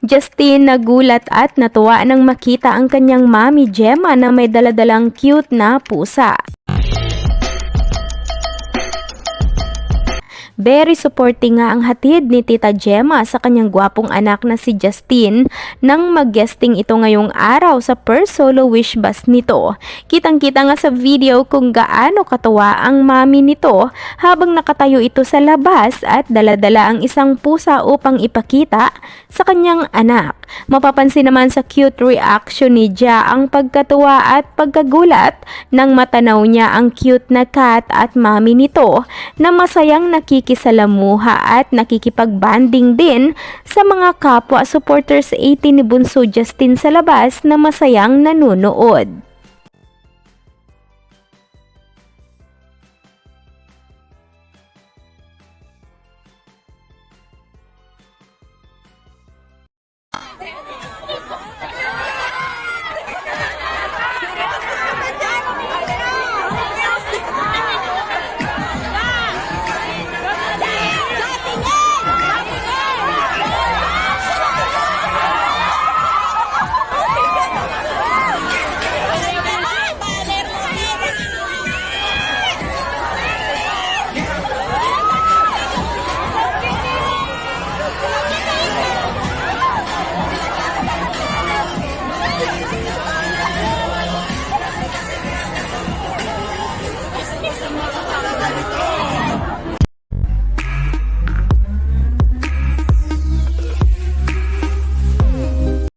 Justin nagulat at natuwa nang makita ang kanyang mami Gemma na may daladalang cute na pusa. Very supporting nga ang hatid ni Tita Gemma sa kanyang gwapong anak na si Justin nang mag-guesting ito ngayong araw sa per solo wish bus nito. Kitang-kita nga sa video kung gaano katuwa ang mami nito habang nakatayo ito sa labas at daladala ang isang pusa upang ipakita sa kanyang anak. Mapapansin naman sa cute reaction ni Gia ang pagkatuwa at pagkagulat nang matanaw niya ang cute na cat at mami nito na masayang nakikisalamuha at nakikipag-banding din sa mga kapwa supporters 18 ni Bunso Justin sa labas na masayang nanunood.